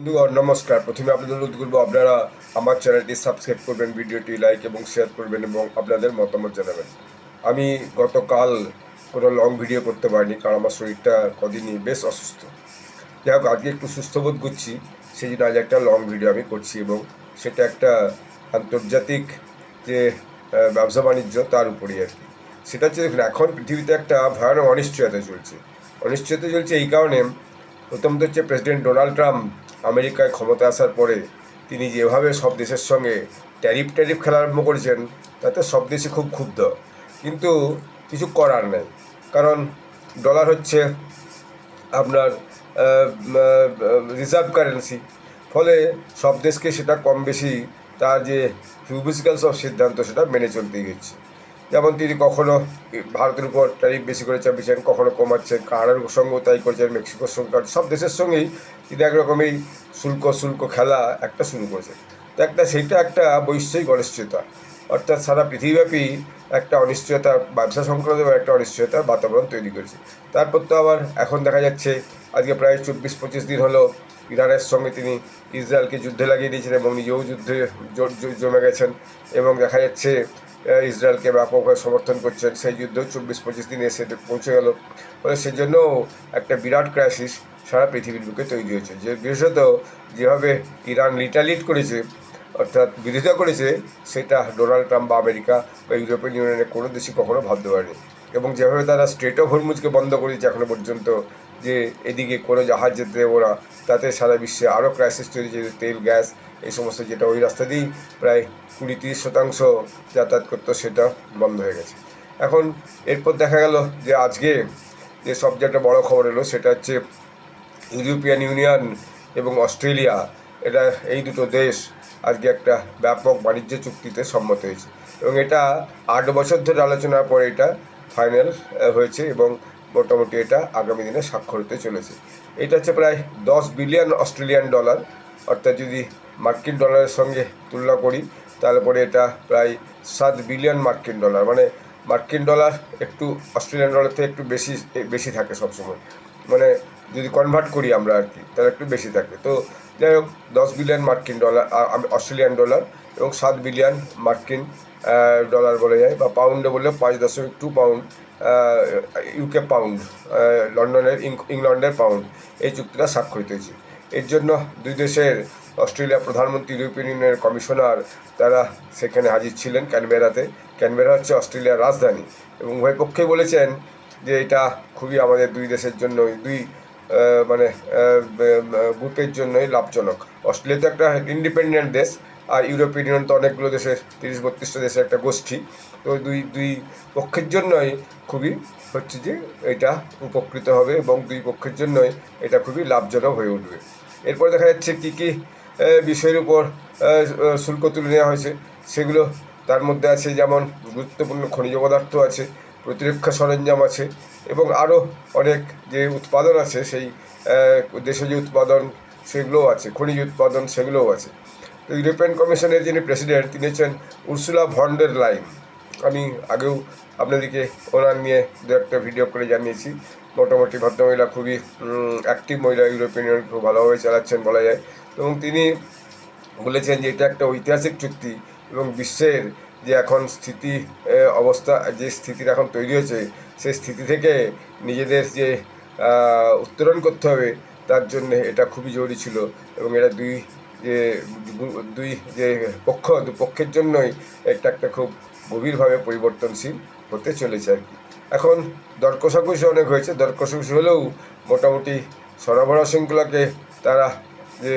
বন্ধুগণ নমস্কার। প্রথমে আপনাদের অনুরোধ করবো আপনারা আমার চ্যানেলটি সাবস্ক্রাইব করবেন, ভিডিওটি লাইক এবং শেয়ার করবেন এবং আপনাদের মতামত জানাবেন। আমি গতকাল কোনো লং ভিডিও করতে পারিনি, কারণ আমার শরীরটা কদিনই বেশ অসুস্থ। যাই হোক, আজকে একটু সুস্থ বোধ করছি, সেই জন্য আজ একটা লং ভিডিও আমি করছি এবং সেটা একটা আন্তর্জাতিক যে ব্যবসা বাণিজ্য তার উপরেই আর কি। সেটা হচ্ছে, দেখুন, এখন পৃথিবীতে একটা ভয়ানক অনিশ্চয়তা চলছে। অনিশ্চয়তা চলছে এই কারণে, প্রথমত হচ্ছে প্রেসিডেন্ট ডোনাল্ড ট্রাম্প আমেরিকায় ক্ষমতা আসার পরে তিনি যেভাবে সব দেশের সঙ্গে ট্যারিফ খেলা আরম্ভ করেছেন, তাতে সব দেশই খুব ক্ষুব্ধ। কিন্তু কিছু করার নেই, কারণ ডলার হচ্ছে আপনার রিজার্ভ কারেন্সি। ফলে সব দেশকে সেটা কম বেশি তার যে ফিউজিক্যাল সব সিদ্ধান্ত সেটা মেনে চলতেই হচ্ছে। যেমন তিনি কখনো ভারতের উপর ট্যারিফ বেশি করে চাপিয়েছেন, কখনো কমাচ্ছেন, কানাডার সঙ্গেও তাই করেছেন, মেক্সিকোর সঙ্গে, সব দেশের সঙ্গেই তিনি একরকমই শুল্ক খেলা একটা শুরু করেছেন। তো সেইটা একটা বৈশ্বিক অনিশ্চয়তা, অর্থাৎ সারা পৃথিবীব্যাপী একটা অনিশ্চয়তা, ব্যবসা সংক্রান্ত একটা অনিশ্চয়তার বাতাবরণ তৈরি করেছে। তারপর তো আবার এখন দেখা যাচ্ছে, আজকে প্রায় 24-25 দিন হলো ইরানের সঙ্গে তিনি ইসরায়েলকে যুদ্ধে লাগিয়ে দিয়েছেন এবং নিজেও যুদ্ধে জমে গেছেন এবং দেখা যাচ্ছে ইসরায়েলকে ব্যাপকভাবে সমর্থন করছেন। সেই যুদ্ধ 24-25 দিনে এসে পৌঁছে গেল। ফলে সেই জন্য একটা বিরাট ক্রাইসিস সারা পৃথিবীর বুকে তৈরি হয়েছে। যে বিশেষত যেভাবে ইরান রিটালিট করেছে, অর্থাৎ বিরোধিতা করেছে, সেটা ডোনাল্ড ট্রাম্প বা আমেরিকা বা ইউরোপিয়ান ইউনিয়নের কোনো দেশই কখনো ভাবতে পারেনি। এবং যেভাবে তারা স্ট্রেট অফ হরমুজকে বন্ধ করেছে এখনও পর্যন্ত, যে এদিকে কোনো জাহাজ যেতে দেবো না, তাতে সারা বিশ্বে আরও ক্রাইসিস তৈরি হয়েছে। তেল, গ্যাস, এই সমস্ত, যেটা ওই রাস্তা দিয়েই প্রায় 20-30% যাতায়াত করতো, সেটা বন্ধ হয়ে গেছে। এখন এরপর দেখা গেল যে আজকে যে সবচেয়ে একটা বড়ো খবর এলো, সেটা হচ্ছে ইউরোপিয়ান ইউনিয়ন এবং অস্ট্রেলিয়া, এই দুটো দেশ আজকে একটা ব্যাপক বাণিজ্য চুক্তিতে সম্মত হয়েছে এবং এটা 8 বছর ধরে আলোচনার পরে এটা ফাইনাল হয়েছে এবং মোটামুটি এটা আগামী দিনে স্বাক্ষর হতে চলেছে। এটা হচ্ছে প্রায় 10 বিলিয়ন অস্ট্রেলিয়ান ডলার, অর্থাৎ যদি মার্কিন ডলারের সঙ্গে তুলনা করি তাহলে পরে এটা প্রায় 7 বিলিয়ন মার্কিন ডলার। মানে মার্কিন ডলার একটু অস্ট্রেলিয়ান ডলার থেকে একটু বেশি থাকে সবসময়, মানে যদি কনভার্ট করি আমরা আর কি, তাহলে একটু বেশি থাকে। তো যাই হোক, 10 বিলিয়ন মার্কিন ডলার অস্ট্রেলিয়ান ডলার এবং 7 বিলিয়ন মার্কিন ডলার বলা যায়, বা পাউন্ডে বললে 5.2 পাউন্ড ইউকে পাউন্ড, ইংল্যান্ডের পাউন্ড, এই চুক্তিটা স্বাক্ষরিত হয়েছে। এর জন্য দুই দেশের অস্ট্রেলিয়া প্রধানমন্ত্রী, ইউরোপিয়ান ইউনিয়নের কমিশনার, তারা সেখানে হাজির ছিলেন ক্যানবেরাতে। ক্যানবেরা হচ্ছে অস্ট্রেলিয়ার রাজধানী এবং উভয় পক্ষেই বলেছেন যে এটা খুবই আমাদের দুই দেশের জন্য, দুই মানে গ্রুপের জন্যই লাভজনক। অস্ট্রেলিয়া তো একটা ইন্ডিপেন্ডেন্ট দেশ, আর ইউরোপিয়ান ইউনিয়ন তো অনেকগুলো দেশের, 30-32টা দেশের একটা গোষ্ঠী। তো দুই দুই পক্ষের জন্যই খুবই হচ্ছে যে এটা উপকৃত হবে এবং দুই পক্ষের জন্যই এটা খুবই লাভজনক হয়ে উঠবে। এরপর দেখা যাচ্ছে কী কী বিষয়ের উপর শুল্ক তুলে নেওয়া হয়েছে সেগুলো। তার মধ্যে আছে যেমন গুরুত্বপূর্ণ খনিজ পদার্থ আছে, প্রতিরক্ষা সরঞ্জাম আছে এবং আরও অনেক যে উৎপাদন আছে, সেই দেশজ উৎপাদন সেগুলোও আছে, খনিজ উৎপাদন সেগুলোও আছে। তো ইউরোপিয়ান কমিশনের যিনি প্রেসিডেন্ট, তিনি হচ্ছেন উর্সুলা ভন ডের লাইন। আমি আগেও আপনাদেরকে ওনার নিয়ে দু একটা ভিডিও করে জানিয়েছি। মোটামুটি ভদ্রমহিলা, খুবই অ্যাক্টিভ মহিলা, ইউরোপিয়ান ইউনিয়ন খুব ভালোভাবে চালাচ্ছেন বলা যায়। এবং তিনি বলেছেন যে এটা একটা ঐতিহাসিক চুক্তি এবং বিশ্বের যে এখন অবস্থা, যে স্থিতির এখন তৈরি হয়েছে, সেই স্থিতি থেকে নিজেদের যে উত্তরণ করতে হবে, তার জন্য এটা খুবই জরুরি ছিল এবং এটা দুই যে দুপক্ষের জন্যই এটা একটা খুব গভীরভাবে পরিবর্তনশীল হতে চলেছে আর কি। এখন দর কষাকষি অনেক হয়েছে, দর কষাকষি হলেও মোটামুটি সরবরাহ শৃঙ্খলাকে তারা যে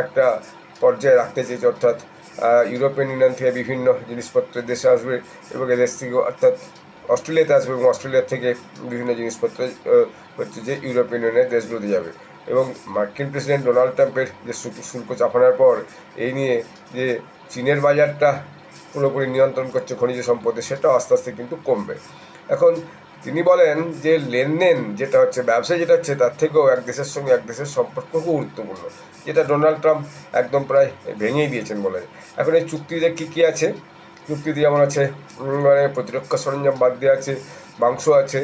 একটা পর্যায়ে রাখতে চেয়েছে, অর্থাৎ ইউরোপিয়ান ইউনিয়ন থেকে বিভিন্ন জিনিসপত্র দেশে আসবে এবং এদেশ থেকে, অর্থাৎ অস্ট্রেলিয়াতে আসবে এবং অস্ট্রেলিয়া থেকে বিভিন্ন জিনিসপত্র হচ্ছে যে ইউরোপিয়ান ইউনিয়নের দেশগুলোতে যাবে। এবং মার্কিন প্রেসিডেন্ট ডোনাল্ড ট্রাম্পের যে শুল্ক চাপানোর পর এই নিয়ে যে চীনের বাজারটা পুরোপুরি নিয়ন্ত্রণ করছে খনিজ সম্পদে, সেটাও আস্তে আস্তে কিন্তু কমবে। এখন তিনি বলেন যে লেনদেন যেটা হচ্ছে, ব্যবসায় যেটা হচ্ছে, তার থেকেও এক দেশের সঙ্গে এক দেশের সম্পর্ক খুব গুরুত্বপূর্ণ, যেটা ডোনাল্ড ট্রাম্প একদম প্রায় ভেঙেই দিয়েছেন বলে। এখন এই চুক্তিতে কী কী আছে, চুক্তিতে যেমন আছে প্রতিরক্ষা সরঞ্জাম বাদ দিয়ে আছে, মাংস আছে,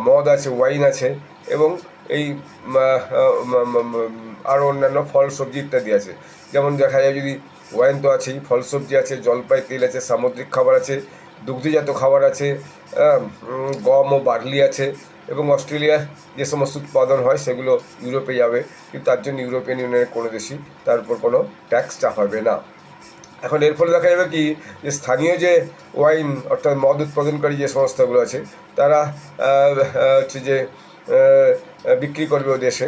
মদ আছে, ওয়াইন আছে এবং এই আরও অন্যান্য ফল সবজি ইত্যাদি আছে। যেমন দেখা যায় যদি ওয়াইন তো আছেই, ফল সবজি আছে, জলপাই তেল আছে, সামুদ্রিক খাবার আছে, দুগ্ধজাত খাবার আছে, গম ও বার্লি আছে। এবং অস্ট্রেলিয়ার যে সমস্ত উৎপাদন হয় সেগুলো ইউরোপে যাবে, কিন্তু তার জন্য ইউরোপিয়ান ইউনিয়নের কোনো দেশই তার উপর কোনো ট্যাক্স চাপাবে না। এখন এর ফলে দেখা যাবে কি, যে স্থানীয় যে ওয়াইন অর্থাৎ মদ উৎপাদনকারী যে সংস্থাগুলো আছে তারা হচ্ছে যে বিক্রি করবে ও দেশে,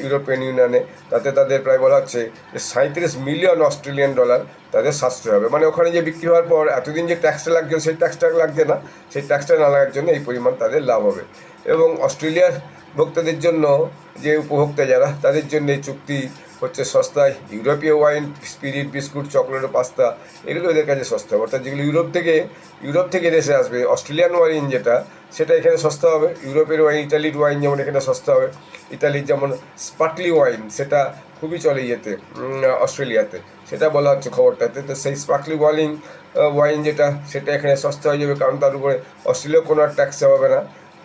ইউরোপিয়ান ইউনিয়নে, তাতে তাদের প্রায় বলা হচ্ছে যে 37 মিলিয়ন অস্ট্রেলিয়ান ডলার তাদের সাশ্রয় হবে। মানে ওখানে যে বিক্রি হওয়ার পর এতদিন যে ট্যাক্সটা লাগছিল সেই ট্যাক্সটা লাগছে না, সেই ট্যাক্সটা না লাগার জন্য এই পরিমাণ তাদের লাভ হবে। এবং অস্ট্রেলিয়ার ভোক্তাদের জন্য, যে উপভোক্তা যারা, তাদের জন্য এই চুক্তি হচ্ছে সস্তায় ইউরোপীয় ওয়াইন, স্পিরিট, বিস্কুট, চকলেট ও পাস্তা এগুলো এদের কাছে সস্তা। অর্থাৎ যেগুলো ইউরোপ থেকে দেশে আসবে, অস্ট্রেলিয়ান ওয়াইন যেটা, সেটা এখানে সস্তা হবে। ইউরোপের ওয়াইন, ইটালির ওয়াইন যেমন এখানে সস্তা হবে। ইতালির যেমন স্পার্কলি ওয়াইন, সেটা খুবই চলে ইয়েতে, অস্ট্রেলিয়াতে, সেটা বলা হচ্ছে খবরটাতে। তো সেই স্পার্কলি ওয়াইন যেটা, সেটা এখানে সস্তা হয়ে যাবে, কারণ তার উপরে অস্ট্রেলিয়া কোনো আর ট্যাক্স হবে না।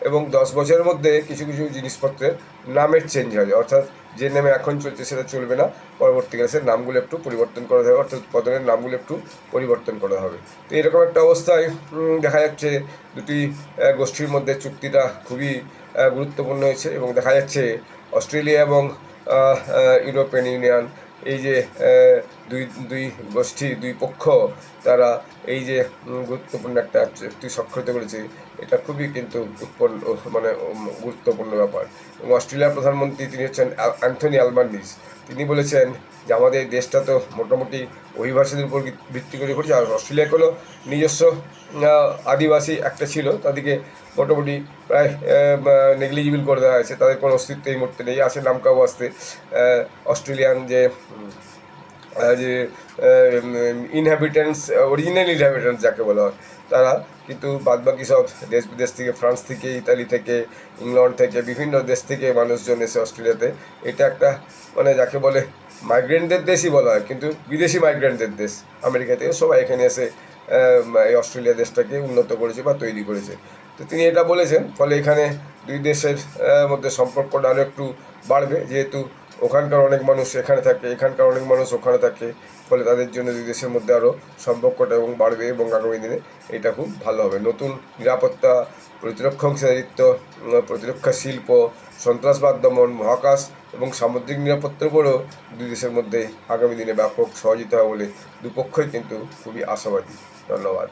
এবং 10 বছরের মধ্যে কিছু কিছু জিনিসপত্রের নামের চেঞ্জ হবে, অর্থাৎ যে নামে এখন চলছে সেটা চলবে না, পরবর্তীকালে সে নামগুলো একটু পরিবর্তন করা হবে, অর্থাৎ উৎপাদনের নামগুলো একটু পরিবর্তন করা হবে। তো এরকম একটা অবস্থায় দেখা যাচ্ছে দুটি গোষ্ঠীর মধ্যে চুক্তিটা খুবই গুরুত্বপূর্ণ হয়েছে। এবং দেখা যাচ্ছে অস্ট্রেলিয়া এবং ইউরোপিয়ান ইউনিয়ন, এই যে দুই দুই গোষ্ঠী, দুই পক্ষ, তারা এই যে গুরুত্বপূর্ণ একটা চুক্তি স্বাক্ষরিত করেছে, এটা খুবই কিন্তু গুরুত্বপূর্ণ ব্যাপার। এবং অস্ট্রেলিয়ার প্রধানমন্ত্রী তিনি হচ্ছেন অ্যান্থনি অ্যালবানিজ। তিনি বলেছেন যে আমাদের এই দেশটা তো মোটামুটি অভিবাসীদের উপর ভিত্তি করে করছে, আর অস্ট্রেলিয়া কোনো নিজস্ব আদিবাসী একটা ছিল, তাদেরকে মোটামুটি প্রায় নেগলিজিবল করে দেওয়া হয়েছে, তাদের কোনো অস্তিত্ব এই মুহূর্তে নেই। আছে নামকাও আসতে অস্ট্রেলিয়ান যে যে অরিজিনাল ইনহ্যাবিটেন্টস যাকে বলা হয়, তারা কিন্তু বাদবাকি সব দেশ বিদেশ থেকে, ফ্রান্স থেকে, ইতালি থেকে, ইংল্যান্ড থেকে, বিভিন্ন দেশ থেকে মানুষজন এসে অস্ট্রেলিয়াতে। এটা একটা মানে যাকে বলে মাইগ্রেন্টদের দেশই বলা হয়, কিন্তু বিদেশি মাইগ্রেন্টদের দেশ। আমেরিকা থেকে সবাই এখানে এসে এই অস্ট্রেলিয়া দেশটাকে উন্নত করেছে বা তৈরি করেছে। তো তিনি এটা বলেছেন, ফলে এখানে দুই দেশের মধ্যে সম্পর্কটা আরও একটু বাড়বে, যেহেতু ওখানকার অনেক মানুষ এখানে থাকে, এখানকার অনেক মানুষ ওখানে থাকে, ফলে তাদের জন্য দুই দেশের মধ্যে আরও সম্পর্কটা এবং বাড়বে, এবং আগামী দিনে এটা খুব ভালো হবে। নতুন নিরাপত্তা, প্রতিরক্ষা অংশীদারিত্ব, প্রতিরক্ষা শিল্প, সন্ত্রাসবাদ দমন, মহাকাশ এবং সামুদ্রিক নিরাপত্তার উপরেও দুই দেশের মধ্যে আগামী দিনে ব্যাপক সহযোগিতা হবে বলে দুপক্ষই কিন্তু খুবই আশাবাদী। ধন্যবাদ।